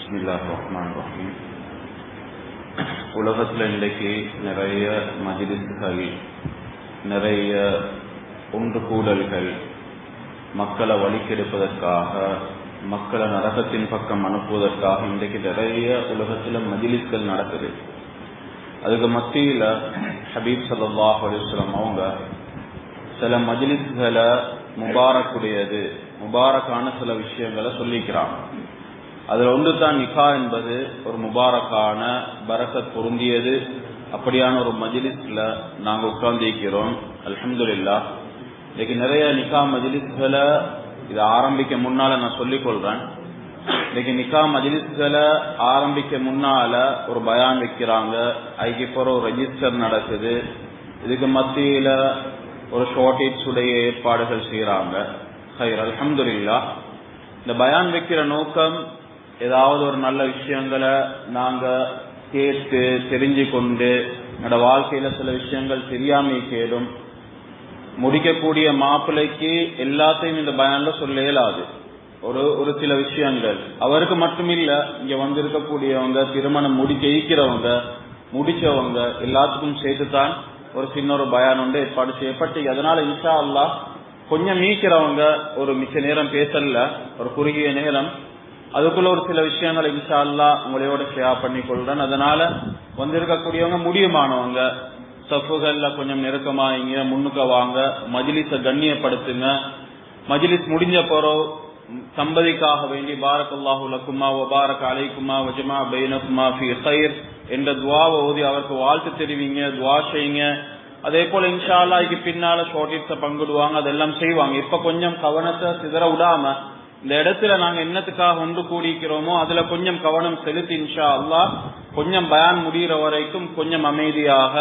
பிஸ்மில்லாஹிர்ரஹ்மானிர்ரஹீம். உலகத்தில் இன்றைக்கு நிறைய மஜ்லிஸ்கள், நிறைய ஒன்று கூடல்கள், மக்களை வழிக்கெடுப்பதற்காக, மக்களை நரகத்தின் பக்கம் அனுப்புவதற்காக இன்றைக்கு நிறைய உலகத்தில் மஜ்லிஸ்கள் நடக்குது. அதுக்கு மத்தியில் ஹபீப் ஸல்லல்லாஹு அலைஹி வஸல்லம் அவங்க சில மஜ்லிஸ்களை முபாரக்குடையது, முபாரக்கான சில விஷயங்களை சொல்லிக்கிறாங்க. அதுல ஒன்று தான் நிகா என்பது ஒரு முபாரக்கான பரக்கத் பொருந்தியது. அப்படியான ஒரு மஜ்லிஸ்ல நாங்க உட்கார்ந்திருக்கிறோம். அல்ஹம்துலில்லாஹ். இன்னைக்கு நிறைய நிகா மஜ்லிஸ்களை இதை ஆரம்பிக்க முன்னால நான் சொல்லிக் கொள்றேன். இன்னைக்கு நிகா மஜ்லிஸ்களை ஆரம்பிக்க முன்னால ஒரு பயான் வைக்கிறாங்க, அதுக்கு இப்போ ஒரு ரெஜிஸ்டர் நடக்குது, இதுக்கு மத்தியில ஒரு ஷார்டேஜ் உடைய ஏற்பாடுகள் செய்யறாங்க. ஹைர், அல்ஹம்துலில்லாஹ். இந்த பயான் வைக்கிற நோக்கம் ஏதாவது ஒரு நல்ல விஷயங்களை நாங்க கேட்டு தெரிஞ்சு கொண்டு என்னோட வாழ்க்கையில சில விஷயங்கள் தெரியாம கேடும். முடிக்கக்கூடிய மாப்பிள்ளைக்கு எல்லாத்தையும் இந்த பயான்ல சொல்ல இயலாது. ஒரு சில விஷயங்கள் அவருக்கு மட்டுமில்ல, இங்க வந்திருக்கக்கூடியவங்க, திருமணம் முடிக்கிறவங்க, முடிச்சவங்க எல்லாத்துக்கும் சேர்த்துதான் ஒரு சின்ன ஒரு பயான் ஒன்று ஏற்பாடு செய்யப்பட்டு, அதனால இன்ஷா அல்லாஹ் கொஞ்சம் மீக்கிறவங்க ஒரு மிச்ச நேரம் பேசல, ஒரு குறுகிய நேரம், அதுக்குள்ள ஒரு சில விஷயங்களை இன்ஷா அல்லாஹ் உங்களோட ஷேர் பண்ணி கொள்றேன். அதனால வந்திருக்கக்கூடியவங்க முடியுமானவங்க சஃபுகள்ல கொஞ்சம் நெருக்கமாயிங்க, முன்னுக்க வாங்க, மஜ்லிஸை கண்ணியப்படுத்துங்க. மஜ்லிஸ் முடிஞ்ச போறோம் தம்பதிக்காக வேண்டி பாரக்கல்லாஹு லக்குமா வ பாரக அலைக்குமா வ ஜமா பைனகுமா ஃபீ கைர் என்ற துஆவை ஓதி அவருக்கு வாழ்த்து தெரிவிங்க, துஆ செய்யுங்க. அதே போல இன்ஷா அல்லாஹ் இதுக்கு பின்னால ஷார்டேஜ்ஸை பங்கிடுவாங்க, அதெல்லாம் செய்வாங்க. இப்ப கொஞ்சம் கவனத்தை சிதற விடாம இந்த இடத்துல நாங்க என்னத்துக்காக ஒன்று கூடிக்கிறோமோ அதுல கொஞ்சம் கவனம் செலுத்தி இன்ஷா அல்லாஹ் கொஞ்சம் பயான் முடிகிற வரைக்கும் கொஞ்சம் அமைதியாக,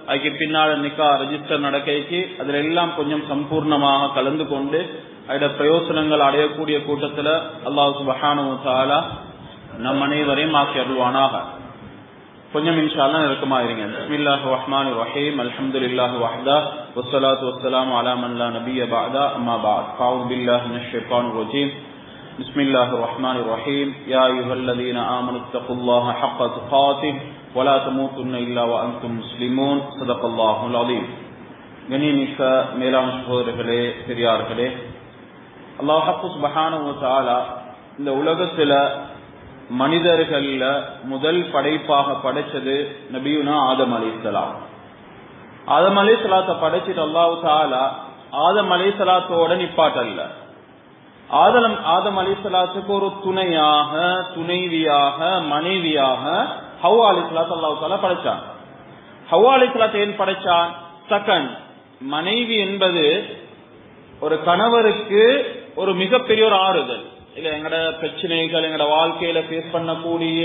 அதுக்கு பின்னால நிக்கா ரெஜிஸ்டர் நடக்கைக்கு அதுல எல்லாம் கொஞ்சம் சம்பூர்ணமாக கலந்து கொண்டு அதோட பிரயோசனங்கள் அடையக்கூடிய கூட்டத்துல அல்லாஹ் சுப்ஹானஹு வ தஆலா நம் அனைவரையும் ஆக்கி அருள்வானாக. கொஞ்சம் இன்ஷா அல்லாஹ் நெருக்கமா இருங்க. பிஸ்மில்லாஹிர் ரஹ்மானிர் ரஹீம். அல்ஹம்துலில்லாஹி வஹ்தா வஸ்ஸலாத்து வஸ்ஸலாமு அலா மன் லா நபிய்ய பஅதா அம்மா பஅத். அஊது பில்லாஹி மினஷ் ஷைத்தானிர் ரஜீம். பிஸ்மில்லாஹிர் ரஹ்மானிர் ரஹீம். யா அய்யுஹல்லதீன ஆமனு தக்குல்லாஹ ஹக்க துகாத்திஹ் வ லா தமூதுன்ன இல்லா வ அன்தும் முஸ்லிமூன். ஸதகல்லாஹுல் அலீம். கண்ணியமிக்க மேலான சகோதரர்களே, பெரியார்களே, அல்லாஹ் சுப்ஹானஹு வ தஆலா இந்த உலகத்துல மனிதர்கள்ல முதல் படைப்பாக படைச்சது நபியுனா ஆதம் அலைஹிஸ்ஸலாம். ஆதம் அலைஹிஸ்ஸலாத்தை படைச்சிட்டு அல்லாஹ் தஆலா ஆதம் அலைஹிஸ்ஸலாத்தோட நிப்பாட்டல்ல. ஆதம் அலைஹிஸ்ஸலாத்துக்கு ஒரு துணையாக, துணைவியாக, மனைவியாக ஹவ்வா அலைஹிஸ்ஸலாத்தை அல்லாஹ் தஆலா படைச்சான். ஹவ்வா அலைஹிஸ்ஸலாத்தை ஏன் படைச்சான்? செகண்ட், மனைவி என்பது ஒரு கணவருக்கு ஒரு மிகப்பெரிய ஒரு ஆறுதல். இல்ல, எங்கட பிரச்சனைகள், எங்கட வாழ்க்கையில ஃபேஸ் பண்ணக்கூடிய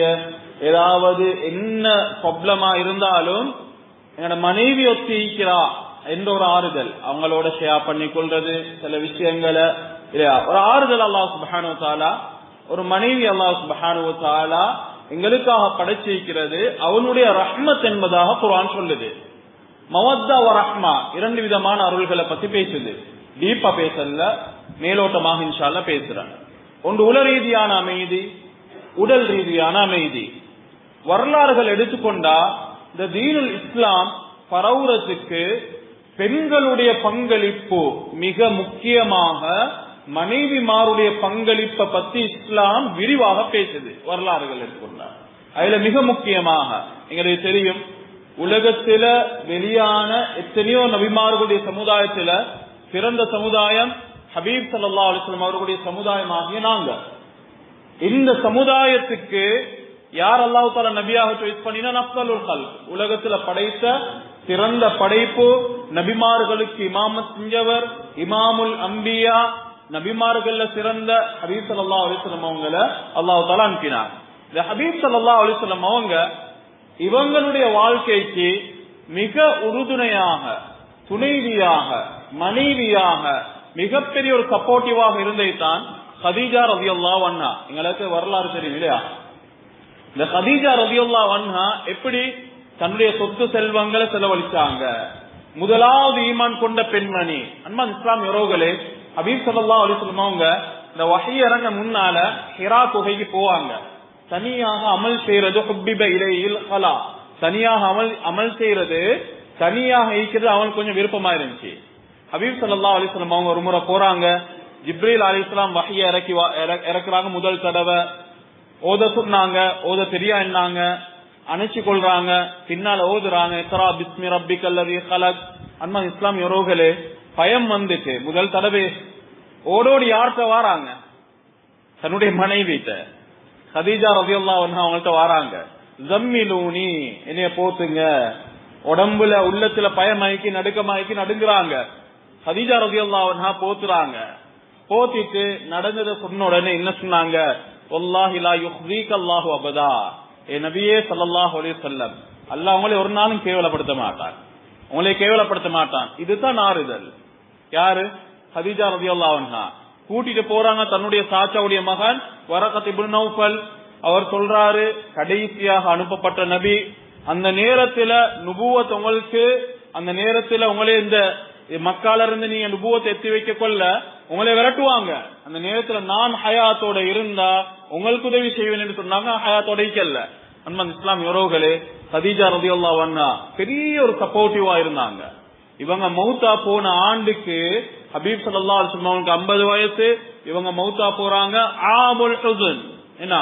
ஏதாவது என்ன ப்ராப்ளமா இருந்தாலும் எங்கட மனைவி ஒத்திக்கிறா என்ற ஒரு ஆறுதல், அவங்களோட ஷேர் பண்ணி கொள்றது சில விஷயங்களை, இல்லையா, ஒரு ஆறுதல் அல்லாஹ் சுப்ஹானஹு வ தஆலா, ஒரு மனைவி அல்லாஹ் சுப்ஹானஹு வ தஆலா எங்களுக்காக படைச்சிருக்கிறது. அவனுடைய ரஹ்மத் என்பதாக குர்ஆன் சொல்லுது. மவத்தா வ ரஹ்மா, இரண்டு விதமான அருள்களை பத்தி பேசுது. டீப்பா பேசல, மேலோட்டமாக இன்ஷா அல்லாஹ் பேசுறேன். ஒன்று உல ரீதியான அமைதி, உடல் ரீதியான அமைதி. வரலாறுகள் எடுத்துக்கொண்டா இந்த தீனுல் இஸ்லாம் பரவுறதுக்கு பெண்களுடைய பங்களிப்பு மிக முக்கியமாக, மனைவிமாருடைய பங்களிப்பை பத்தி இஸ்லாம் விரிவாக பேசுது. வரலாறுகள் எடுத்துக்கொண்டா அதுல மிக முக்கியமாக எங்களுக்கு தெரியும், உலகத்தில வெளியான எத்தனையோ நபிமார்களுடைய சமுதாயத்தில சிறந்த சமுதாயம் ஹபீப் ஸல்லல்லாஹு அலைஹி வஸல்லம் அவர்களுடைய சமுதாயம் ஆகிய நாங்க. இந்த சமுதாயத்துக்கு யார் அல்லாஹ் தஆலா நபியாக சாய்ஸ் பண்ணினா, அஃதலுல் கல்க், உலகத்துல படைத்த சிறந்த படைப்பு, நபிமார்களுக்கு இமாமத் செஞ்சவர், இமாமுல் அம்பியா, நபிமார்கள்ல சிறந்த ஹபீப் ஸல்லல்லாஹு அலைஹி வஸல்லம் அவங்கள அல்லாஹ் தஆலா அனுப்பினார். இந்த ஹபீப் ஸல்லல்லாஹு அலைஹி வஸல்லம் அவங்க இவங்களுடைய வாழ்க்கைக்கு மிக உறுதுணையாக, துணைவியாக, மனைவியாக, மிகப்பெரிய ஒரு சப்போர்ட்டிவாக இருந்ததைத்தான் கதீஜா ரலியல்லாஹு அன்ஹா. எங்களுக்கு வரலாறு தெரியும் இல்லையா? இந்த கதீஜா ரலியல்லாஹு அன்ஹா எப்படி தன்னுடைய சொத்து செல்வங்களை செலவழிச்சாங்க. முதலாவது ஈமான் கொண்ட பெண்மணி. அன்பான் இஸ்லாம் யோரோகளே, ஹபீப் ஸல்லல்லாஹு அலைஹி வஸல்லம் அவங்க இந்த வஹி இறங்க முன்னால ஹிரா குகைக்கு போவாங்க. தனியாக அமல் செய்யறது ஹுப்பிப இலையில் கலா, தனியாக அமல் செய்யறது தனியாக இருக்கிறது அவனுக்கு கொஞ்சம் விருப்பமா இருந்துச்சு. ஹபீப் ஸல்லல்லாஹு அலைஹி வஸல்லம் அவங்க ஒரு முறை போறாங்க, ஜிப்ரீல் அலைஹிஸ்ஸலாம் வஹ்ய இறக்குறாங்க. முதல் தடவை ஓத சொன்னாங்க, ஓத தெரியா என்னாங்க, அணைச்சு கொள்றாங்க, பின்னால ஓதுறாங்க இக்ரா பிஸ்மி ரப்பிக்கல்லதீ கலக். அன்மா இஸ்லாம் யோரோகளே, பயம் வந்துட்டு முதல் தடவை ஓடோடி யார்கிட்ட வாராங்க? தன்னுடைய மனைவிட்ட கதீஜா ரலியல்லாஹு அன்ஹா அவங்கள்ட்ட வாராங்க. ஜம்மிலூனி, என்னைய போத்துங்க. உடம்புல உள்ளத்துல பயமாக்கி நடுங்குறாங்க. கதீஜா ரலியல்லாஹு அன்ஹா போத்துறாங்க. போத்திட்டு நடந்ததை சொன்ன உடனே என்ன சொன்னாங்க? வல்லாஹி லா யுஹ்ஸீக அல்லாஹு அபதா, ஏ நபியே ஸல்லல்லாஹு அலைஹி வஸல்லம், அல்லாஹ் உங்களை ஒரு நாளும் கேவலப்படுத்த மாட்டான், உங்களை கேவலப்படுத்த மாட்டான். இதுதான் ஆறுதல். யாரு? கதீஜா ரலியல்லாஹு அன்ஹா கூட்டிட்டு போறாங்க தன்னுடைய சாச்சாவுடைய மகன் வரகத் இப்னு நௌஃபல். அவர் சொல்றாரு, கடைசியாக அனுப்பப்பட்ட நபி, அந்த நேரத்துல நுபுவத் உங்களுக்கு, அந்த நேரத்துல உங்களே இந்த மக்கால இருந்து நீங்க நுபுவத்தை எத்தி வைக்க கொள்ள உங்களை விரட்டுவாங்க. அந்த நேரத்துல நான் ஹயாத்தோட இருந்தா உங்களுக்கு உதவி செய்வேன் என்று சொன்னாங்க. ஹயாத்தோட இருக்கல்ல. அன்பான இஸ்லாம் யோரோகளே, கதீஜா ரலியல்லாஹு அன்ஹா பெரிய ஒரு சப்போர்ட்டிவா இருந்தாங்க. இவங்க மௌத்தா போன ஆண்டுக்கு ஹபீப் ஸல்லல்லாஹு அலைஹி வஸல்லம் 50 வயசு, இவங்க மௌத்தா போறாங்க ஆமுல் ஹுஸ்ன், என்ன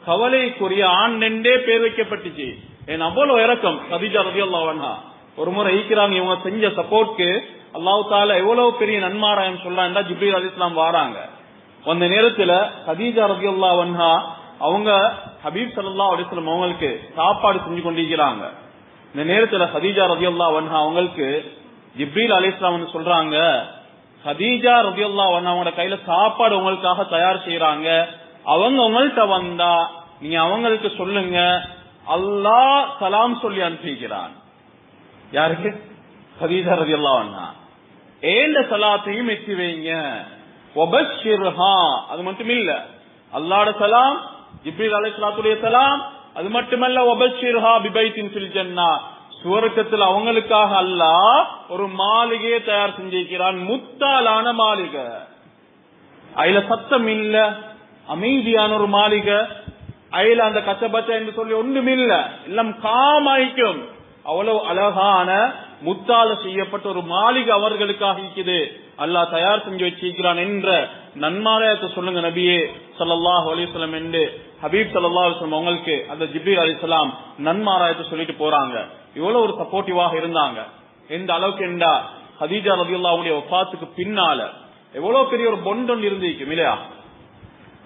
கவலைக்குரிய ஆண்டே பேர் வைக்கப்பட்டுச்சு. ஏன் அவ்வளவு இறக்கம் கதீஜா ரலியல்லாஹு அன்ஹா. ஒரு முறை ஈக்கிறாங்க, இவங்க செஞ்ச சப்போர்ட்க்கு அல்லாஹ் தஆலா எவ்வளவு பெரிய நன்மாராயம் சொல்றாங்க. ஜிப்ரீல் அலைஹிஸ்ஸலாம் வராங்க. அந்த நேரத்துல கதீஜா ரலியல்லாஹு அன்ஹா அவங்க ஹபீப் ஸல்லல்லாஹு அலைஹி வஸல்லம் அவங்களுக்கு சாப்பாடு செஞ்சு கொண்டிருக்கிறாங்க. இந்த நேரத்துல கதீஜா ரலியல்லாஹு அன்ஹா அவங்களுக்கு ஜிப்ரீல் அலைஹிஸ்ஸலாம் சொல்றாங்க, கதீஜா ரலியல்லாஹு அன்ஹா அவங்களோட கையில சாப்பாடு உங்களுக்காக தயார் செய்யறாங்க, அவங்க உங்கள்கிட்ட வந்தா நீங்க அவங்களுக்கு சொல்லுங்க அல்லாஹ் சலாம் சொல்லி அனுப்பிக்கிறான். யாருக்கு? கதீஜா ரலியல்லாஹு அன்ஹா. ஏண்ட சலாத்தையும் எத்தி வைங்க. வபஷ்ஷிர்ஹா, அது மட்டும் இல்ல, அல்லாஹ்வுடைய சலாம், ஜிப்ரீல் அலைஹிஸ்ஸலாத்துடைய சலாம், அது மட்டுமல்ல வபஷ்ஷிர்ஹா பிபைத்தின் ஃபில் ஜன்னah, சுவர்க்கத்தில் அவங்களுக்காக அல்லாஹ் ஒரு மாளிகையை தயார் செஞ்சிருக்கிறான். முத்தாலான மாளிகை, அதுல சத்தம் இல்ல, அமைதியான ஒரு மாளிகை. அதுல அந்த கச்சபச்ச என்று சொல்லி ஒன்றும் இல்ல, எல்லாம் காமாய்க்கும். அவ்வளவு அழகான முத்தால செய்யப்பட்ட ஒரு மாளிகை அவர்களுக்காக இருக்குது, அல்லாஹ் தயார் செஞ்சு வச்சிருக்கிறான் என்ற நன்மாராயத்தை சொல்லுங்க நபியே ஸல்லல்லாஹு அலைஹி வஸல்லம் என்று ஹபீப் ஸல்லல்லாஹு அலைஹி வஸல்லம் அவங்களுக்கு அந்த ஜிப்ரீல் அலைஹிஸ்ஸலாம் நன்மாராயத்தை சொல்லிட்டு போறாங்க. இவ்வளவு ஒரு சப்போர்ட்டிவாக இருந்தாங்க. எந்த அளவுக்கு என்றா, கதீஜா ரலியல்லாஹு அன்ஹா வஃபாத்துக்கு பின்னால எவ்வளவு பெரிய ஒரு பொண்ட் ஒன்று இருந்திருக்கு இல்லையா?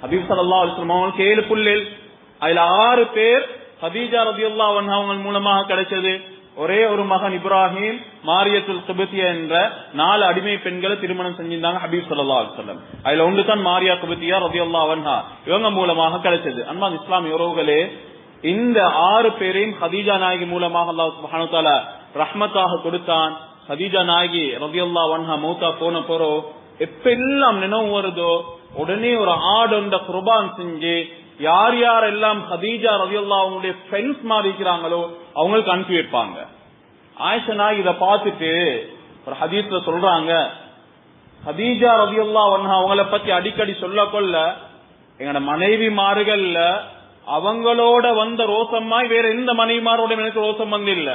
ஹபீப் ஸல்லல்லாஹு அலைஹி வஸல்லம் அவங்களுக்கு 7 புள்ளைகள், அதுல 6 பேர் கதீஜா ரலியல்லாஹு அன்ஹா அவங்க மூலமாக கிடைச்சது. ஒரே ஒரு மகன் இப்ராஹிம், மாரியத்துல் கிப்தியா என்ற 4 அடிமை பெண்களை திருமணம் செஞ்சிருந்தாங்க ஹபீப் ஸல்லல்லாஹு அலைஹி வஸல்லம். அதுல ஒன்று தான் மாரியா கிப்தியா ரலியல்லாஹு அன்ஹா, இவங்க மூலமாக கிடைச்சது. அன்பான இஸ்லாம் யோரோகளே, இந்த 6 பேரையும் கதீஜா நாயகி மூலமாக அல்லாஹ் சுப்ஹானஹு வ தஆலா ரஹ்மத்தாக கொடுத்தான். கதீஜா நாயகி ரலியல்லாஹு அன்ஹா மௌத்தா போன போறோ எப்ப எல்லாம் நினைவு வருதோ உடனே ஒரு ஆடொண்ட குர்பான் செஞ்சு யார் யாரெல்லாம் கதீஜா ரலியல்லாஹு அவங்களுடைய ஃப்ரெண்ட்ஸ் மாதிரி இருக்கிறாங்களோ அவங்களுக்கு அனுப்பி வைப்பாங்க. ஆயிஷா நாயகி இதை பார்த்துட்டு ஒரு ஹதீஸ்ல சொல்றாங்க, கதீஜா ரலியல்லாஹு அன்ஹா அவங்கள பத்தி அடிக்கடி சொல்ல கொள்ள எங்கட மனைவிமார்கள்ல அவங்களோட வந்த ரோசம்மாய் வேற எந்த மனைவிமாரோட எனக்கு ரோசம் வந்து இல்ல.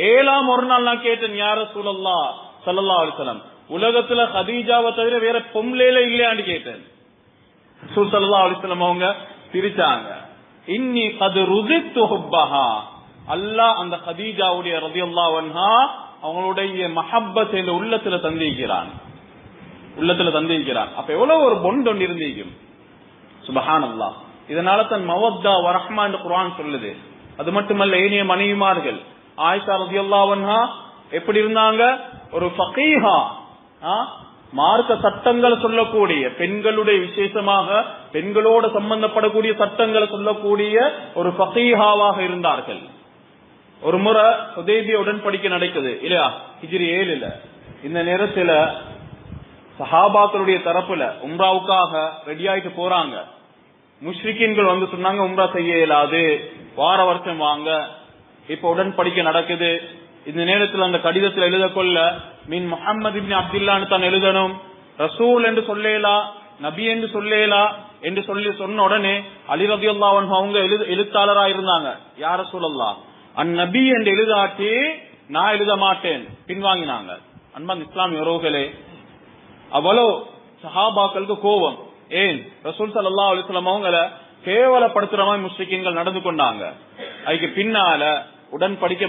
7ஆம் ஒரு நாள் நான் கேட்டேன், யா ரசூலல்லாஹ் ஸல்லல்லாஹு அலைஹி வஸல்லம், உலகத்துல கதீஜாவை தவிர வேற பொம்பளையில இல்லையான்னு கேட்டேன். ரசூல் ஸல்லல்லாஹு அலைஹி வஸல்லம் அவங்க சிரிச்சாங்க. இன்னி கத் ருஸித்து ஹுப்பஹா, அல்லாஹ் அந்த கதீஜாவுடைய ரலியல்லாஹு அன்ஹா அவங்களுடைய மஹப்பத்தை இந்த உள்ளத்துல தந்திருக்கிறான், உள்ளத்துல தந்திருக்கிறான். அப்ப எவ்வளவு ஒரு பொண்ட் ஒன்று இருந்திருக்கும். சுப்ஹானல்லாஹ். இதனால தான் மவத்தா வ ரஹ்மா என்று குர்ஆன் சொல்லுது. அது மட்டுமல்ல, ஏனைய மனைவிமார்கள் ஆயிஷா ரலியல்லாஹு அன்ஹா எப்படி இருந்தாங்க? ஒரு ஃபகீஹா, மார்க்க சட்டங்களை சொல்லக்கூடிய, பெண்களுடைய விசேஷமாக பெண்களோட சம்பந்தப்படக்கூடிய சட்டங்களை சொல்லக்கூடிய ஒரு ஃபகீஹாவாக இருந்தார்கள். ஒரு முறை ஹுதைபியா உடன்படிக்கை நடக்குது இல்லையா, ஹிஜ்ரி 7ல. இந்த நேரத்துல சஹாபாக்களுடைய தரப்புல உம்ராவுக்காக ரெடி ஆயிட்டு போறாங்க. முஷ்ரிக்கீன்கள் வந்து சொன்னாங்க, உம்ரா செய்ய இயலாது, வார வருஷம் வாங்க. இப்ப உடன்படிக்கை நடக்குது. இந்த நேரத்தில் அந்த கடிதத்தில் எழுத கொள்ள மின் முஹம்மது இப்னு அப்துல்லாஹ்னு தான் எழுதணும், ரசூல் என்று சொல்லலாம். நபி என்று சொல்லேலா என்று சொன்ன உடனே அலி ரலியல்லாஹு அன்ஹு அவங்க எழுத்தாளரா இருந்தாங்க. யா ரசூலல்லாஹ், அந்நபி என்று எழுதாட்டி நான் எழுத மாட்டேன், பின்வாங்கினாங்க. அன்பான் இஸ்லாமிய உறவுகளே, அவ்வளவு சஹாபாக்களுக்கு கோபம். ஏன் ரசூல் ஸல்லல்லாஹு அலைஹி வஸல்லம் அவங்கள கேவலப்படுத்துற மாதிரி முஸ்லிம்கள் நடந்து கொண்டாங்க. அதுக்கு பின்னால உடன்படிக்க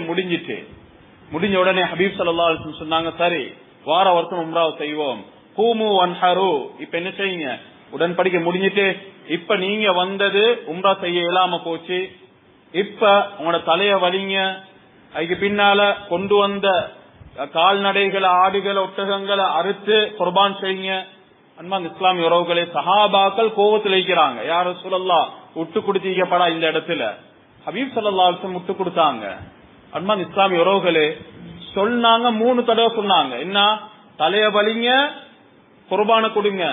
முடிஞ்ச உடனே ஹபீப் ஸல்லல்லாஹு அலைஹி வஸல்லம் சொன்னாங்க, சரி வார வருஷம் உம்ராவை செய்வோம். கூமு வன்ஹரு, இப்ப என்ன செய்யுங்க, உடன்படிக்க முடிஞ்சிட்டு இப்ப நீங்க வந்தது உம்ரா செய்ய இயலாம போச்சு, இப்ப உங்களோட தலைய வலிங்க, அதுக்கு பின்னால கொண்டு வந்த கால்நடைகளை ஆடுகளை ஒட்டகங்களை அறுத்து குர்பான் செய்யுங்க. அன்பான் இஸ்லாமிய உறவுகளே, சஹாபாக்கள் கோவத்தில் இருக்கிறாங்க. யார் ரசூலல்லாஹ் விட்டு கொடுத்தீங்கப்படா இந்த இடத்துல. ஹபீப் ஸல்லல்லாஹு அலைஹி வஸல்லம் விட்டு கொடுத்தாங்க. அன்பான் இஸ்லாமிய உறவுகளே, சொன்னாங்க 3 தடவை சொன்னாங்க, என்ன தலைய வலிங்க குர்பான கொடுங்க.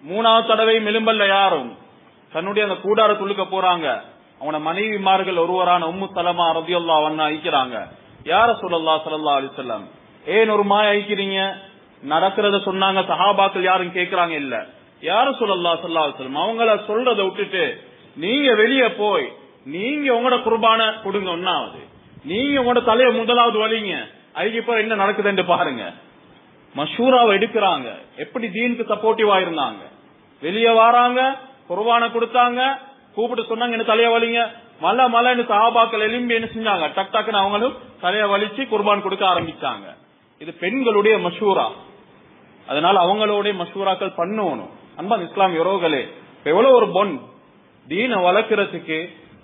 3வது தடவை எலும்பல்ல யாரும் தன்னுடைய அந்த கூடாரத்துள்ளுக்க போறாங்க. அவன மனைவிமார்கள் ஒருவரான உம்மு சலமா ரலியல்லாஹு அன்ஹா ஐக்கிறாங்க. யா ரசூலல்லாஹ் ஸல்லல்லாஹு அலைஹி வஸல்லம், ஏன் ஒரு மாய ஐக்கிறீங்க? நடக்கிறத சொன்னாங்க. சஹாபாக்கள் யாரும் கேட்கறாங்க இல்ல. யா ரசூலல்லாஹ் ஸல்லல்லாஹு அலைஹி வஸல்லம், அவங்கள சொல்றத விட்டுட்டு நீங்க வெளியே போய் நீங்க உங்களோட குர்பான கொடுங்க, ஒன்னாவது நீங்க உங்களோட தலைய முதலாவது வலிங்க, அதுக்கு இப்ப என்ன நடக்குதுன்னு பாருங்க. மஷூராவை எடுக்கிறாங்க. எப்படி தீனுக்கு சப்போர்ட்டிவா இருந்தாங்க. வெளியே வராங்க, குர்பான கொடுத்தாங்க, கூப்பிட்டு சொன்னாங்க என்ன தலைய வலிங்க, மலை சஹாபாக்கள் எலும்பி என்ன செஞ்சாங்க, டக் டக்குன்னு அவங்களும் தலைய வலிச்சு குர்பான் கொடுக்க ஆரம்பிச்சாங்க. இது பெண்களுடைய மஷூரா. அதனால அவங்களோட மஷூராக்கள் பண்ணணும். அன்பான் இஸ்லாமிய உறவுகளே, எவ்வளவு ஒரு பொன் தீனை வளர்க்கறதுக்கு,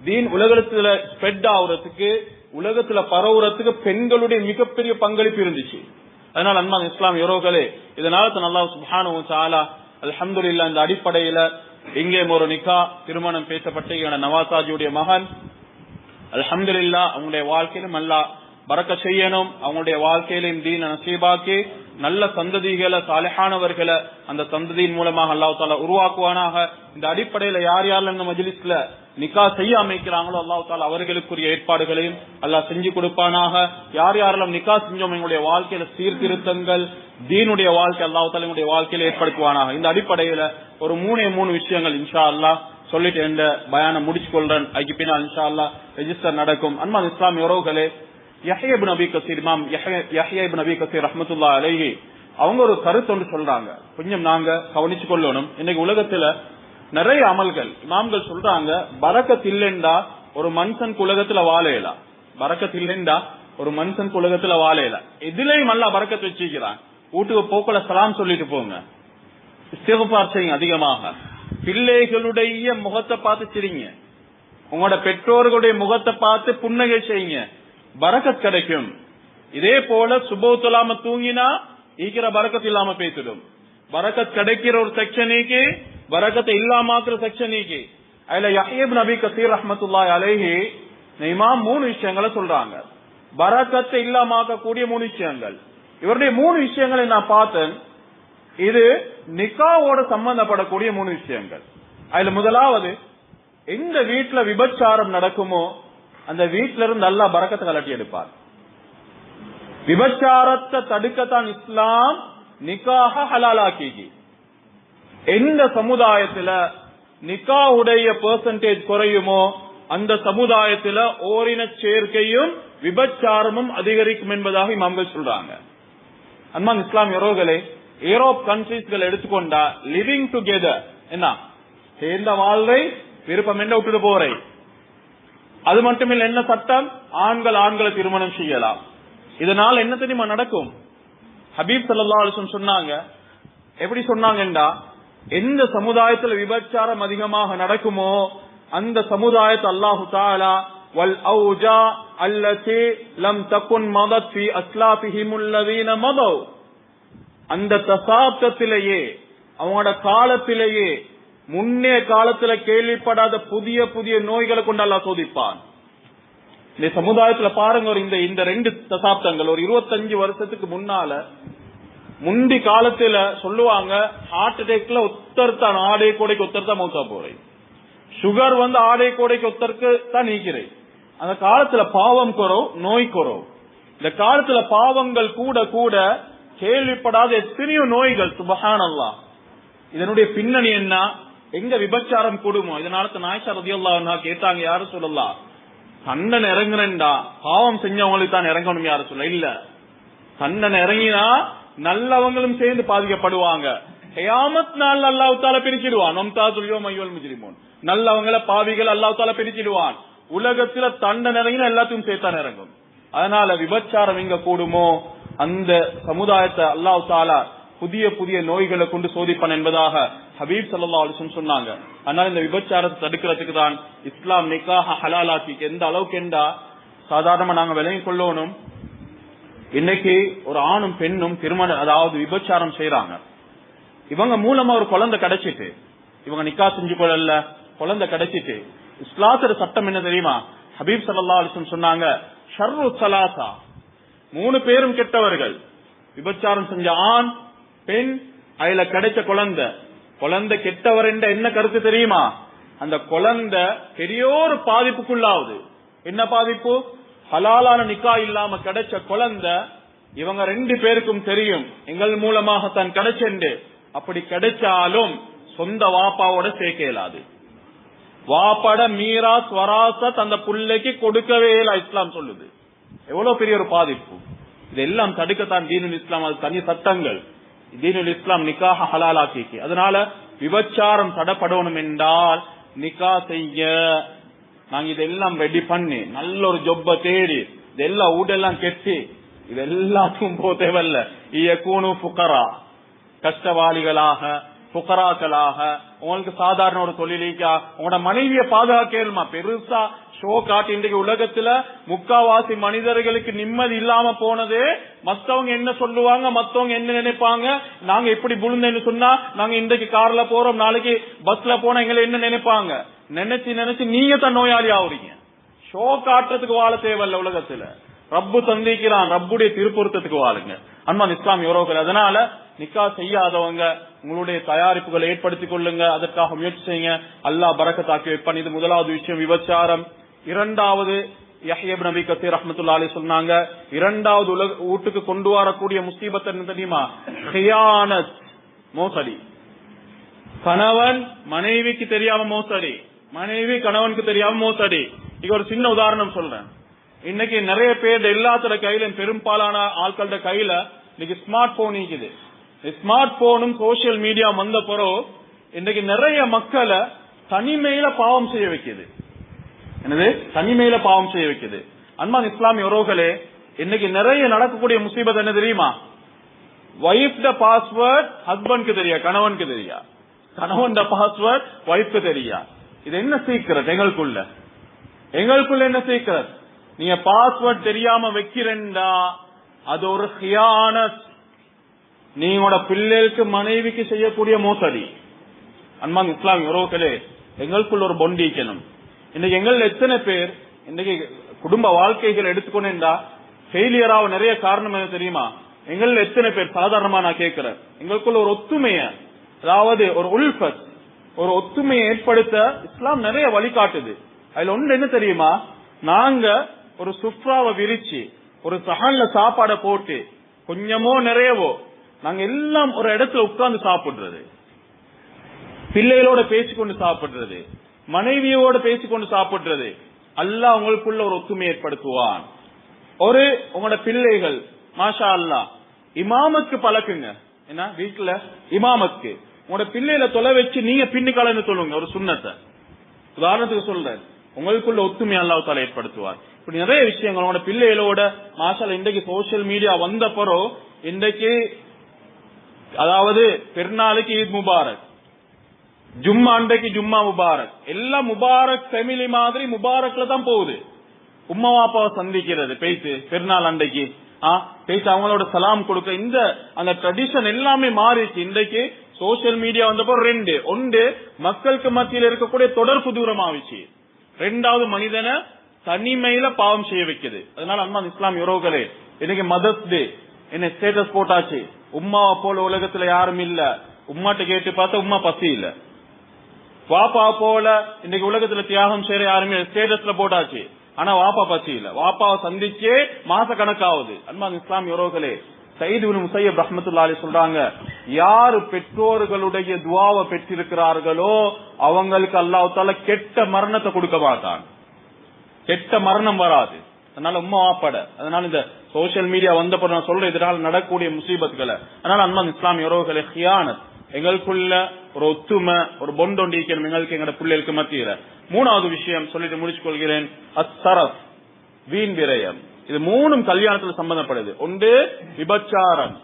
தீன் உலகத்துல ஸ்ப்ரெட் ஆகுறதுக்கு, உலகத்துல பரவுறதுக்கு பெண்களுடைய மிகப்பெரிய பங்களிப்பு இருந்துச்சு. அதனால அன்பான் இஸ்லாமிய உறவுகளே, இதனால அல்லாஹ் சுப்ஹானஹு வ தஆலா அல்ஹம்துலில்லாஹ் இந்த அடிப்படையில இங்கே ஒரு நிக்கா திருமணம் பேசப்பட்ட நவாசாஜியுடைய மகன் அல்ஹம்துலில்லாஹ் அவங்களுடைய வாழ்க்கையிலும் அல்லாஹ் பரக்க செய்யணும். அவங்களுடைய வாழ்க்கையிலும் தீன நசீபாக்கி நல்ல சந்ததிகளை சாலிஹானவர்களை அந்த சந்ததியின் மூலமாக அல்லாஹ் தஆலா உருவாக்குவானாக. இந்த அடிப்படையில யார் யாரெல்லாம் இந்த மஜ்லிஸ்ல நிக்கா செய்ய அமைக்கிறாங்களோ அல்லாஹ் தஆலா அவர்களுக்குரிய ஏற்பாடுகளையும் அல்லாஹ் செஞ்சு கொடுப்பானாக. யார் யாரெல்லாம் நிக்கா செஞ்சோம் எங்களுடைய வாழ்க்கையில சீர்திருத்தங்கள் தீனுடைய வாழ்க்கை அல்லாஹ் தஆலா எங்களுடைய வாழ்க்கையில ஏற்படுத்துவானாக. இந்த அடிப்படையில ஒரு 3 விஷயங்கள் இன்ஷா அல்லாஹ் சொல்லிட்டு என்ற பயானம் முடிச்சு கொள்றேன். அதுக்கு பின்னால் இன்ஷா அல்லாஹ் ரெஜிஸ்டர் நடக்கும். அன்பான இஸ்லாமிய உறவுகளே, யஹ்யா இப்னு அபி கஸீர், இமாம் யஹ்யா இப்னு அபி கஸீர் ரஹ்மத்துல்லாஹி அலைஹி அவங்க ஒரு கருத்து ஒன்று சொல்றாங்க. கொஞ்சம் நாங்க கவனிச்சு கொள்ளணும். இன்னைக்கு உலகத்துல நிறைய அமல்கள் இமாம்கள் சொல்றாங்க, பரக்கத் இல்லைண்டா ஒரு மனுஷன் உலகத்துல வாழையலாம். பரக்கத் இல்லைண்டா ஒரு மனுஷன் உலகத்துல வாழையலாம். எதிலையும் அல்லாஹ் பரக்கத் வச்சிருக்கிறான். வீட்டுக்கு போக்குல சலாம் சொல்லிட்டு போங்க, இஸ்திக்ஃபார் செய்யுங்க அதிகமாக, பிள்ளைகளுடைய முகத்தை பார்த்து சிரிங்க, உங்களோட பெற்றோர்களுடைய முகத்தை பார்த்து புன்னகை செய்யுங்க, பரக்கத் கிடைக்கும். இதே போல சுபோத்துலாம தூங்கினா ஈக்கிற பரக்கத் இல்லாம பேசிடும். பரக்கத் கிடைக்கிற ஒரு செக்ஷனுக்கு பரக்கத்தை இல்லாமக்கிற செக்ஷனுக்கு அதுல யஹ்யா இப்னு அபி கஸீர் ரஹ்மத்துல்லாஹி அலைஹி இமாம் 3 விஷயங்களை சொல்றாங்க. பரக்கத்தை இல்லாமக்க கூடிய 3 விஷயங்கள். இவருடைய 3 விஷயங்களை நான் பார்த்தேன். இது நிக்காவோட சம்பந்தப்படக்கூடிய 3 விஷயங்கள். அதுல முதலாவது, எந்த வீட்டுல விபச்சாரம் நடக்குமோ அந்த வீட்டில இருந்து அல்லாஹ் பரக்கத்தை கலட்டி எடுப்பார். விபச்சாரத்தை தடுக்கத்தான் இஸ்லாம் நிக்காஹ ஹலாலாக்கி. எந்த சமுதாயத்துல நிக்காவுடைய பெர்சன்டேஜ் குறையுமோ அந்த சமுதாயத்துல ஓரின சேர்க்கையும் விபச்சாரமும் அதிகரிக்கும் என்பதாக இமாம்கள் சொல்றாங்க. அன்பான் இஸ்லாமிய உறவுகளே, யூரோப் கண்ட்ரீஸ்கள் எடுத்துக்கொண்டா லிவிங் டுகெதர் என்ன சேர்ந்த வாழ்வை விருப்பம் என்ன விட்டுட்டு போறே. அது மட்டுமில்ல, என்ன சட்டம், ஆண்களை திருமணம் செய்யலாம். இதனால் என்ன தெரியுமா நடக்கும்? ஹபீப் ஸல்லல்லாஹு அலைஹி வஸல்லம் சொன்னாங்க. எப்படி சொன்னாங்கண்டா, எந்த சமுதாயத்துல விபச்சாரம் அதிகமாக நடக்குமோ அந்த சமுதாயத்தை அல்லாஹு தஆலா வல் அவுஜா அல்லதி லம் தகுன் மதத் ஃபீ அஸ்லாஃபிஹிமுல் லதீன மதவ், அந்த தசாப்தத்திலேயே அவங்களோட காலத்திலேயே முன்னே காலத்துல கேள்விப்படாத புதிய புதிய நோய்களை கொண்டு அல்லாஹ் சோதிப்பான். இந்த சமுதாயத்துல பாருங்க, இந்த 2 தசாப்தங்கள் ஒரு 25 வருஷத்துக்கு முன்னால முந்தி காலத்துல சொல்லுவாங்க, ஹார்ட் அட்டாக்ல ஒத்தர்த்தான் ஆடை கோடைக்கு ஒத்தர்த்தான் மௌத்தா போறேன், சுகர் ஆடை கோடைக்கு ஒத்தருக்கு தான் நீக்கிறேன். அந்த காலத்துல பாவம் குறவு, நோய் குறவு. இந்த காலத்துல பாவங்கள் கூட கூட கேள்விப்படாத எத்தனையோ நோய்கள் சுப்ஹானல்லாஹ். இதனுடைய பின்னணி என்ன? எங்க விபச்சாரம் கூடுமோ இதனால ஆயிஷா ரலியல்லாஹு அன்ஹா கேட்டாங்க, யாரு சொல்லலாம் தண்டனை இறங்குறேன்டா பாவம் செஞ்சவங்களுக்கு தான் இறங்கணும் யாரு சொல்ல, இல்ல தண்டனை இறங்கினா நல்லவங்களும் சேர்ந்து பாதிக்கப்படுவாங்க. கியாமத் நாள் அல்லாஹ் தஆலா பிரிச்சிடுவான். நம்தாதுல் யௌம அய்யுல் முஜ்ரிமூன், நல்லவங்கள பாவிகள் அல்லாஹ் தஆலா பிரிச்சிடுவான். உலகத்துல தண்டனை இறங்கினா எல்லாத்தையும் சேர்த்தான் இறங்கும். அதனால விபச்சாரம் எங்க கூடுமோ அந்த சமுதாயத்தை அல்லாஹ் தஆலா புதிய புதிய நோய்களை கொண்டு சோதிப்பான் என்பதாக ஹபீப் ஸல்லல்லாஹு அலைஹி வஸல்லம் சொன்னாங்க. அதனால இந்த விபச்சாரத்தை தடுக்கிறதுக்கு தான் இஸ்லாம் நிக்காஹ ஹலாலாக்கி. எந்த அளவுக்கு என்றா சாதாரணமா நாங்க விளங்கிக் கொள்ளணும். இன்னைக்கு ஒரு ஆணும் பெண்ணும் திருமணம் அதாவது விபச்சாரம் செய்யறாங்க. இவங்க மூலமா ஒரு குழந்தை கிடைச்சிட்டு இவங்க நிக்கா செஞ்சு கொள்ளல, குழந்தை கிடைச்சிட்டு இஸ்லாத்தோட சட்டம் என்ன தெரியுமா? ஹபீப் ஸல்லல்லாஹு அலைஹி வஸல்லம் சொன்னாங்க, ஷர்ரு ஸலாஸா, 3 பேரும் கெட்டவர்கள். விபச்சாரம் செஞ்ச ஆண் பெண், அதுல கிடைச்ச குழந்தை கெட்டவர் என்ற என்ன கருத்து தெரியுமா? அந்த குழந்தை பெரியோரு பாதிப்புக்குள்ளாவது. என்ன பாதிப்பு? ஹலாலான நிக்கா இல்லாம கிடைச்ச குழந்தை இவங்க 2 பேருக்கும் தெரியும் எங்கள் மூலமாக தான் கிடைச்சென்று. அப்படி கிடைச்சாலும் சொந்த வாப்பாவோட சேர்க்க இயலாது. வாப்பாட மீராஸ் வராசத் அந்த புள்ளைக்கு கொடுக்கவே இல்லை இஸ்லாம் சொல்லுது. எவ்வளவு பெரிய ஒரு பாதிப்பு. இதெல்லாம் தடுக்கத்தான் தீனுல் இஸ்லாம், அது தனி சட்டங்கள். தீனுல் இஸ்லாம் நிக்காஹ ஹலாலாக்கி. அதனால விபச்சாரம் தடப்படணும் என்றால் நிக்கா செய்ய நாங்க இதெல்லாம் ரெடி பண்ணி நல்ல ஒரு ஜொப்ப தேடி இதெல்லாம் ஊடெல்லாம் கெட்டி இதெல்லாத்துக்கும் போ தேவையில்ல. இயக்கூனு புகரா, கஷ்டவாளிகளாக புகராக்களாக. உங்களுக்கு சாதாரண ஒரு தொழிலிக்கா உங்களோட மனைவியை பாதுகாக்கலுமா? பெருசா ஷோ காட்டி இன்றைக்கு உலகத்துல முக்காவாசி மனிதர்களுக்கு நிம்மதி இல்லாம போனது. மத்தவங்க என்ன சொல்லுவாங்க, மத்தவங்க என்ன நினைப்பாங்க, நாங்க இப்படி புழுந்தேன்னு சொன்னா நாங்க இன்றைக்கு கார்ல போறோம், நாளைக்கு பஸ்ல போனா எங்களை என்ன நினைப்பாங்க நினைச்சு நீங்க தான் நோயாளி ஆகுறீங்க. ஷோ காட்டுறதுக்கு வாழ தேவையில்ல உலகத்துல. ரப்பு தந்திக்கிறான், ரப்புடைய திருப்பொருத்தத்துக்கு வாழுங்க. அன்பான் இஸ்லாம் யோரோக்கள். அதனால நிக்கா செய்யாதவங்க உங்களுடைய தயாரிப்புகளை ஏற்படுத்திக் கொள்ளுங்க, அதற்காக முயற்சி செய்யுங்க. அல்லாஹ் பரக்கத்தாக்கி வைப்பான். இது முதலாவது விஷயம் விபச்சாரம். இரண்டாவது யஹ்யா இப்னு அபீ கஸீர் ரஹ்மத்துல்லாஹி அலைஹி சொன்னாங்க, இரண்டாவது வீட்டுக்கு கொண்டு வரக்கூடிய முசீபத் என்ன தெரியுமா? கியானத், மோசடி. கணவன் மனைவிக்கு தெரியாம மோசடி, மனைவி கணவனுக்கு தெரியாம மோசடி. இங்க ஒரு சின்ன உதாரணம் சொல்றேன். இன்னைக்கு நிறைய பேர் எல்லாத்தோட கையில, பெரும்பாலான ஆட்களோட கையில இன்னைக்கு ஸ்மார்ட் போன் இருக்குது. ஸ்மார்ட் போனும் சோசியல் மீடியா வந்த பிறகு இன்னைக்கு நிறைய மக்களை தனிமையில பாவம் செய்ய வைக்குது. என்னது? தனிமையில பாவம் செய்ய வைக்குது. அன்பான் இஸ்லாமிய உறவுகளே, இன்னைக்கு நிறைய நடக்கக்கூடிய முசீபத் என்ன தெரியுமா? வைஃப் பாஸ்வேர்ட் ஹஸ்பண்ட்க்கு தெரியா, கணவனுக்கு தெரியா. கணவன் பாஸ்வேர்ட் வைஃப்க்கு தெரியா. இது என்ன சீக்கிரம்? எங்களுக்குள்ள என்ன சீக்கிரம்? நீங்க பாஸ்வேர்ட் தெரியாம வைக்கிறேன்டா அது ஒரு கியானத். நீங்களோட பிள்ளைகளுக்கு மனைவிக்கு செய்யக்கூடிய மோசடி. அன்பான் இஸ்லாமிய உறவுகளே, எங்களுக்குள்ள ஒரு பொண்டிக்கணும். இன்னைக்கு எங்கள் எத்தனை பேர் இன்னைக்கு குடும்ப வாழ்க்கைகள் எடுத்துக்கொண்டா ஃபெயிலியராக நிறைய காரணம் என்ன தெரியுமா? எங்கள் எத்தனை பேர் சாதாரணமா நான் கேட்கிறேன், எங்களுக்குள்ள ஒரு ஒத்துமைய, அதாவது ஒரு உல்ஃபத், ஒரு ஒத்துமையை ஏற்படுத்த இஸ்லாம் நிறைய வழிகாட்டுது. அதுல ஒன்று என்ன தெரியுமா? நாங்க ஒரு சுஃப்ராவை விரிச்சு ஒரு சஹன்ல சாப்பாடை போட்டு கொஞ்சமோ நிறையவோ நாங்க எல்லாம் ஒரு இடத்துல உட்கார்ந்து சாப்பிடுறது, பிள்ளைகளோட பேசிக்கொண்டு சாப்பிடுறது, மனைவியோட பேசிக்கொண்டு சாப்பிடுறது. அல்லாஹ் உங்களுக்குள்ள ஒரு ஒத்துமை ஏற்படுத்துவான். ஒரு உங்களோட பிள்ளைகள் மாஷா அல்லாஹ் இமாமத்துக்கு பழக்குங்க. என்ன வீட்டுல இமாமத்துக்கு உங்களோட பிள்ளைகளை தொலை வச்சு நீங்க பின்னுக்காலன்னு சொல்லுங்க. ஒரு சுன்னத்தை உதாரணத்துக்கு சொல்றேன். உங்களுக்குள்ள ஒத்துமை அல்லாஹ் தஆலா ஏற்படுத்துவார். இப்படி நிறைய விஷயங்கள் உங்களோட பிள்ளைகளோட மாஷா இன்றைக்கு சோசியல் மீடியா வந்த பிறகு இன்றைக்கு அதாவது பெருநாளுக்கு ஈத் முபாரக், ஜும்மா அன்றைக்கு ஜும்மா முபாரக், எல்லாம் முபாரக் ஃபேமிலி மாதிரி முபாரக்ல தான் போகுது. உம்மா வாப்பாவை சந்திக்கிறது பேசி பெருநாள் அன்றைக்கு பேசி அவங்களோட சலாம் கொடுக்க, இந்த அந்த ட்ரெடிஷன் எல்லாமே மாறிச்சு. இன்றைக்கு சோசியல் மீடியா வந்தப்போ ஒன்று மக்களுக்கு மத்தியில் இருக்கக்கூடிய தொடர்பு தூரம் ஆயிடுச்சு. ரெண்டாவது மனிதனை தனிமையில பாவம் செய்ய வைக்குது. அதனால அன்பான் இஸ்லாமிய உறவுகளே, இன்னைக்கு மதர்ஸ் டே என்ன ஸ்டேட்டஸ் போட்டாச்சு. உம்மாவை போல உலகத்துல யாரும் இல்ல. உம்மாட்ட கேட்டு பார்த்தா உம்மா பசி இல்ல. வாப்பா போல இன்னைக்கு உலகத்துல தியாகம் செய்யற யாருமே ஸ்டேட்டஸ்ல போட்டாச்சு. ஆனா வாப்பா பசி இல்ல. வாப்பாவை சந்திச்சே மாச கணக்காகுது. அன்பான் இஸ்லாமிய உறவுகளே, சயீத் இப்னு முஸையப் ரஹ்மத்துல்லாஹி அலைஹி சொல்றாங்க, யாரு பெற்றோர்களுடைய துஆவை பெற்றிருக்கிறார்களோ அவங்களுக்கு அல்லாஹ் தஆலா கெட்ட மரணத்தை கொடுக்க மாட்டான், கெட்ட மரணம் வராது. அதனால உம்மா வாப்பட, அதனால இந்த சோசியல் மீடியா வந்தப்ப நான் சொல்றேன் இதனால் நடக்கக்கூடிய முசீபத்துகளை. அதனால அன்பான இஸ்லாமிய உறவுகளை ஹியானத் எங்களுக்குள்ள ஒரு ஒத்துமை, ஒரு பொண்டொண்டி இருக்கணும் எங்களுக்கு எங்களோட பிள்ளைகளுக்கு மத்தியில. மூணாவது விஷயம் சொல்லிட்டு முடிச்சு கொள்கிறேன், அஸ்ஸரஃப், வீண் விரயம். இது மூணும் கல்யாணத்துல சம்பந்தப்படுது. ஒன்று விபச்சாரம்,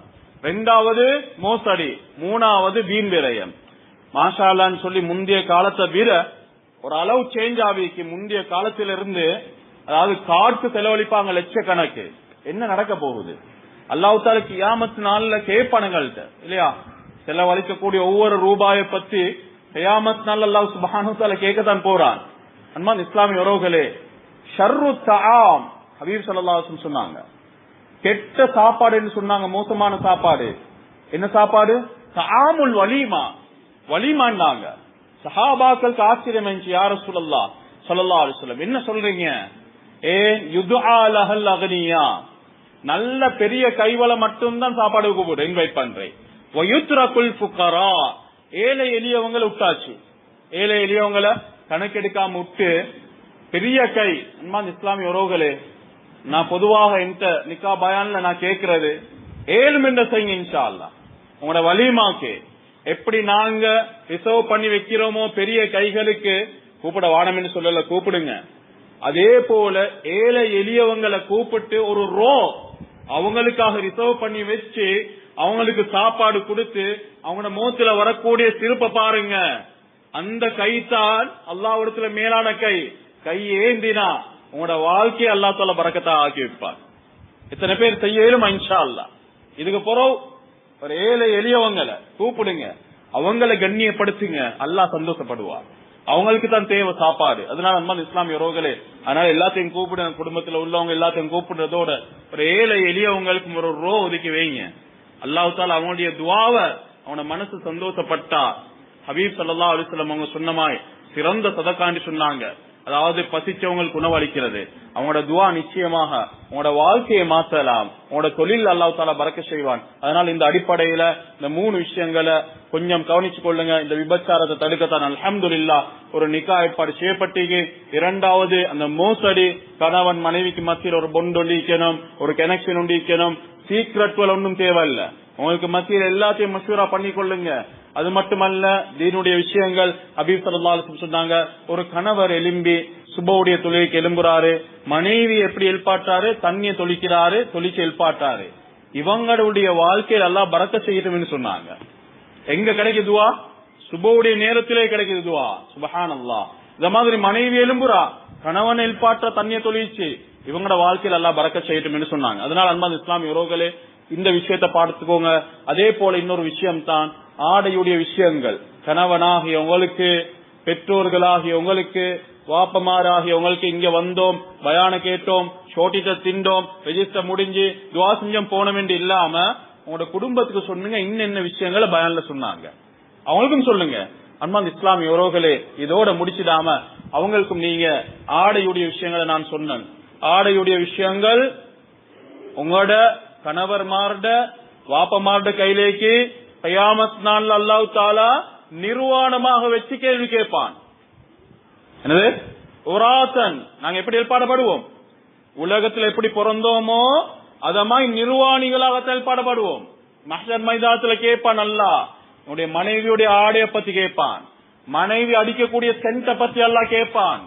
இரண்டாவது மோசடி, மூணாவது வீண் விரயம். மாஷா அல்லாஹ்னு சொல்லி முந்தைய காலத்தை விட ஒரு அளவு சேஞ்ச் ஆகிக்கு. முந்தைய காலத்திலிருந்து அதாவது காட்டு செலவழிப்பாங்க லட்சக்கணக்கு. என்ன நடக்க போகுது? அல்லாஹ் தஆலா கியாமத் நாள்ல கேட்பானுங்கள்ட்ட இல்லையா, செலவழிக்கக்கூடிய ஒவ்வொரு ரூபாயை பத்தி கியாமத் நாள் அல்லாஹ் சுப்ஹானஹு வ தஆலா கேட்கத்தான் போறான். அன்பான இஸ்லாமிய உறவுகளே, ஷர்ரு தஆம் ஹபீப் ஸல்லல்லாஹு அலைஹி வஸல்லம் சொன்னாங்க, கெட்ட சாப்பாடுன்னு சொன்னாங்க, மோசமான சாப்பாடு. என்ன சாப்பாடு? தஆமுல் வலீமா, வலீமான்னாங்க. சஹாபாக்களுக்கு ஆச்சரியம் இருந்துச்சு, யா ரசூலல்லாஹ் ஸல்லல்லாஹு அலைஹி வஸல்லம் என்ன சொல்றீங்க? யுதுஆ லஹல் அக்னியா, நல்ல பெரிய கைவளம் மட்டும்தான் சாப்பாடு கூப்பிடு இன்வைட் பண்றேன். வயுத்ரகுல் ஃபுகரா, ஏழை எளியவங்களை விட்டாச்சு, ஏழை எளியவங்களை கணக்கெடுக்காம விட்டு பெரிய கை. அன்பான இஸ்லாமிய உறவுகளே, நான் பொதுவாக இந்த நிக்கா பயான்ல நான் கேட்கிறது, ஏழும் என்ற செய்யுங்க இன்ஷா அல்லாஹ். உங்களோட வலிமாக்கு எப்படி நாங்க ரிசர்வ் பண்ணி வைக்கிறோமோ பெரிய கைகளுக்கு கூப்பிட வானம்னு சொல்லல, கூப்பிடுங்க. அதே போல ஏழை எளியவங்களை கூப்பிட்டு ஒரு ரோ அவங்களுக்காக ரிசர்வ் பண்ணி வச்சு அவங்களுக்கு சாப்பாடு கொடுத்து அவங்களோட முகத்துல வரக்கூடிய சிரிப்பை பாருங்க. அந்த கைத்தான் அல்லாஹ்விடத்துல மேலான கை. கை ஏந்தினா உங்களோட வாழ்க்கையை அல்லாஹ் தஆலா பரக்கத்தா ஆக்கி வைப்பார். இத்தனை பேர் செய்யலும் இன்ஷா அல்லாஹ். இதுக்கு பிறகு ஒரு ஏழை எளியவங்களை கூப்பிடுங்க, அவங்களை கண்ணியப்படுத்துங்க, அல்லாஹ் சந்தோஷப்படுவார். அவங்களுக்கு தான் தேவை சாப்பாடு. அதனால அன்பான இஸ்லாமிய உறவுகளே, அதனால எல்லாத்தையும் கூப்பிடுங்க, குடும்பத்துல உள்ளவங்க எல்லாத்தையும் கூப்பிடுறதோட ஒரு ஏழை எளியவங்களுக்கு ஒரு ரோ ஒதுக்கி வைங்க. அல்லாஹ் தஆலா அவங்களுடைய துஆவை அவன மனசு சந்தோஷப்பட்டா ஹபீப் ஸல்லல்லாஹு அலைஹி வஸல்லம் அவங்க சொன்னமாய் சிறந்த சதகான்னு சொன்னாங்க. அதாவது பசிச்சவங்களுக்கு உணவளிக்கிறது. அவங்களோட துஆ நிச்சயமாக உங்களோட வாழ்க்கையை மாற்றலாம், உங்களோட தொழில் அல்லாஹ் தஆலா பரக்கத் செய்வான். அதனால இந்த அடிப்படையில இந்த மூணு விஷயங்களை கொஞ்சம் கவனிச்சு கொள்ளுங்க. இந்த விபச்சாரத்தை தடுக்கத்தான் அல்ஹம்துலில்லாஹ் ஒரு நிக்கா ஏற்பாடு செய்யப்பட்டீங்க. இரண்டாவது அந்த மோசடி, கணவன் மனைவிக்கு மத்தியில் ஒரு பொண்ட் ஒண்டிக்கணும், ஒரு கனெக்ஷன் ஒண்டிக்கணும். சீக்ரெட்கள் ஒன்றும் தேவையில்லை, உங்களுக்கு மத்தியில் எல்லாத்தையும் மஷூரா பண்ணி கொள்ளுங்க. அது மட்டுமல்ல, தீனுடைய விஷயங்கள் ஹபீப் ஸல்லல்லாஹு அலைஹி வஸல்லம் சொன்னாங்க, ஒரு கணவர் எலும்பி சுபவுடைய தொழுகைக்கு எழும்புறாரு, மனைவி எப்படி எழுப்பாட்டாரு, தண்ணியை தொளிக்கிறாரு, தொளிச்சு எழுப்பாட்டாரு, இவங்களுடைய வாழ்க்கையில் அல்லாஹ் பரக்கத் செய்யட்டும்னு சொன்னாங்க. எங்க கிடைக்குது துஆ? சுபவுடைய நேரத்திலே கிடைக்குது துஆ. சுப்ஹானல்லாஹ். இந்த மாதிரி மனைவி எழும்புறா, கணவன் எழுப்பாட்ட தண்ணியை தொளிச்சு, இவங்களோட வாழ்க்கையில் அல்லாஹ் பரக்கத் செய்யட்டும்னு சொன்னாங்க. அதனால அன்பான இஸ்லாமிய உறவுகளே, இந்த விஷயத்தை பார்த்துக்கோங்க. அதே போல இன்னொரு விஷயம் தான் ஆடையுடைய விஷயங்கள். கணவனாகிய உங்களுக்கு, பெற்றோர்களாகிய உங்களுக்கு, வாப்பமாராகிய உங்களுக்கு இங்க வந்தோம், பயான கேட்டோம், ஷோட்டிட்ட திண்டோம், ரெஜிஸ்டர் முடிஞ்சு துஆ செஞ்சோம் போனோம் என்று இல்லாம உங்களோட குடும்பத்துக்கு சொன்னீங்க இன்னென்ன விஷயங்களை பயான்ல சொன்னாங்க, அவங்களுக்கும் சொல்லுங்க. அன்பான இஸ்லாமிய உறவுகளே, இதோட முடிச்சிடாம அவங்களுக்கும் நீங்க ஆடையுடைய விஷயங்களை நான் சொன்னேன். ஆடையுடைய விஷயங்கள் உங்களோட கணவர்மார்ட வாப்பமார்ட கையிலேக்கு கியாமத் நாள்ல அல்லாஹ் தஆலா நிர்வாணமாக வச்சு கேள்வி கேட்பான். எனவே உராத்தன் நாங்க எப்படி ஏற்பாடுபடுவோம், உலகத்தில் எப்படி பிறந்தோமோ அதமாய் நிர்வாணிகளாக செயல்பாடுபடுவோம். மஹ்ஷர் மைதானத்துல கேட்பான் அல்லாஹ், உன்னுடைய மனைவியுடைய ஆடைய பத்தி கேட்பான், மனைவி அடிக்கக்கூடிய சென்ட பத்தி அல்லாஹ் கேட்பான்,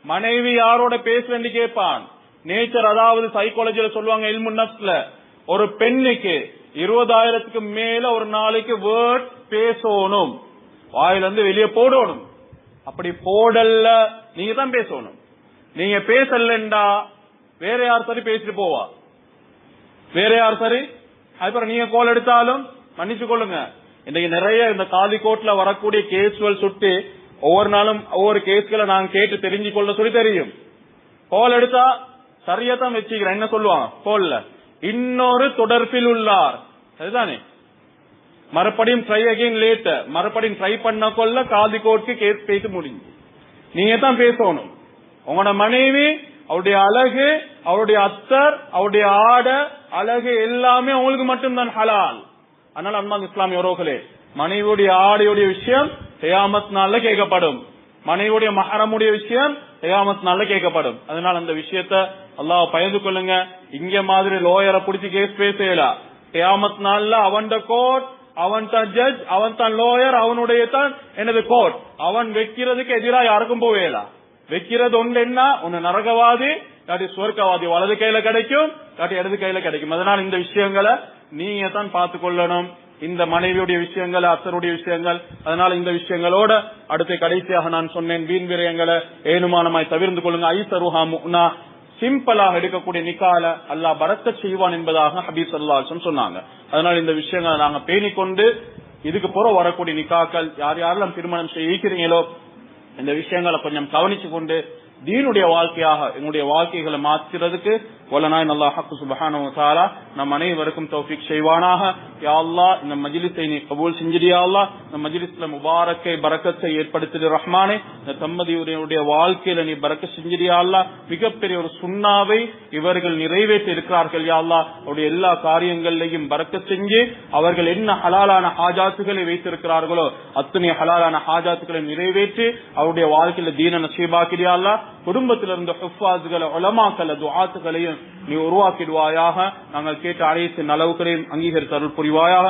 மனைவி யாரோட பேசுறேன்னு கேட்பான். நேச்சர், அதாவது சைக்காலஜில சொல்லுவாங்க இல்முன் நஃப்ஸ்ல, ஒரு பெண்ணுக்கு 20,000க்கு மேல ஒரு நாளைக்கு வேர்ட் பேசணும், வாயில இருந்து வெளியே போடணும். அப்படி போடல நீங்க தான் பேசணும். நீங்க பேசலண்டா வேற யார் சரி பேசிட்டு போவா, வேற யார் சரி. அதுக்கப்புறம் நீங்க கோல் எடுத்தாலும் மன்னிச்சு கொள்ளுங்க, இன்னைக்கு நிறைய இந்த காலிக்கோட்ல வரக்கூடிய கேஸ்கள் சுட்டி ஒவ்வொரு நாளும் ஒவ்வொரு கேஸ்களை நாங்க கேட்டு தெரிஞ்சு கொள்ள சொல்லி தெரியும். கோல் எடுத்தா சரியாதான் வச்சுக்கிறேன், என்ன சொல்லுவாங்க கோல்ல, இன்னொரு தொடர்பில் உள்ளார், அதுதானே, மறுபடியும் ட்ரை அகைன் லேட்டர், மறுபடியும் ட்ரை பண்ண கொள்ள காதி கோர்ட்டுக்கு கேஸ் பேசி முடிஞ்சு. நீங்க தான் பேசணும். உங்களோட மனைவி அவருடைய அழகு, அவருடைய அத்தர், அவருடைய ஆடை, அழகு எல்லாமே அவங்களுக்கு மட்டும்தான் ஹலால். அதனால அன்பார்ந்த இஸ்லாமிய உறவுகளே, மனைவியுடைய ஆடையுடைய விஷயம் கியாமத் நாள்ல கேட்கப்படும். மனைவியுடைய மஹரமுடைய விஷயம் கியாமத் நாள்ல கேட்கப்படும். அதனால அந்த விஷயத்தை அல்லாஹ் பயந்து கொள்ளுங்க. இங்க மாதிரி லோயரை பிடிச்சி கேஸ் பேசலாம். கியாமத் நாள்ல அவன் கோர்ட், அவன் தான் ஜட்ஜ், அவன் தான் லோயர், அவனுடைய தான் எனது கோர்ட். அவன் வைக்கிறதுக்கு எதிராக யாருக்கும் போவேலாம். வைக்கிறது ஒன்று என்ன, ஒன்னு நரகவாதி இல்லாட்டி சுவர்க்கவாதி வலது கையில கிடைக்கும், இல்லாட்டி இடது கையில கிடைக்கும். அதனால இந்த விஷயங்களை நீங்க தான் பார்த்து கொள்ளணும். இந்த மனைவியுடைய விஷயங்கள், அத்தருடைய விஷயங்கள். அதனால இந்த விஷயங்களோட அடுத்த கடைசியாக நான் சொன்னேன், வீண் விரயங்களை ஏனுமானமாய் தவிர்த்து கொள்ளுங்க. ஐசருஹா முனா, சிம்பிளாக எடுக்கக்கூடிய நிக்கால அல்லாஹ் பரக்கத் செய்வான் என்பதாக ஹபீப் ஸல்லல்லாஹு அலைஹி வஸல்லம் சொன்னாங்க. அதனால இந்த விஷயங்களை நாங்க பேணிக்கொண்டு இதுக்கு புற வரக்கூடிய நிக்காக்கள் யார் யாரெல்லாம் திருமணம் செய்ய இருக்கிறீங்களோ இந்த விஷயங்களை கொஞ்சம் கவனிச்சு கொண்டு தீனுடைய வாழ்க்கையாக எங்களுடைய வாழ்க்கைகளை மாற்றுறதுக்கு வல்லநாயன் அல்லாஹ் சுப்ஹானஹு வ தஆலா நம் அனைவருக்கும் தௌஃபீக் செய்வானாக. யா அல்லாஹ், இந்த மஜ்லிஸை நீ கபூல் செஞ்சிடியா அல்லாஹ். இந்த மஜ்லிஸ்ல முபாரக்கை பரக்கத்தை ஏற்படுத்திடு ரஹ்மானே. இந்த தம்பதியுடைய வாழ்க்கையில நீ பரக்கத் செஞ்சிடியா அல்லாஹ். மிகப்பெரிய ஒரு சுன்னாவை இவர்கள் நிறைவேற்றி இருக்கிறார்கள் யா அல்லாஹ். அவருடைய எல்லா காரியங்களையும் பரக்கத் செஞ்சு அவர்கள் என்ன ஹலாலான ஹாஜாத்துகளை வைத்திருக்கிறார்களோ அத்தனை ஹலாலான ஹாஜாத்துகளை நிறைவேற்றி அவருடைய வாழ்க்கையில தீன நசீபாக்கிடியா அல்லாஹ். குடும்பத்திலிருந்து ஹுஃபாஸ்களை, உலமாக்களை, துஆத்துகளையும் நீ உருவாக்கிடுவாயாக. நாங்கள் கேட்ட அனைத்து நலவுகளையும் அங்கீகரித்து அருள் புரிவாயாக.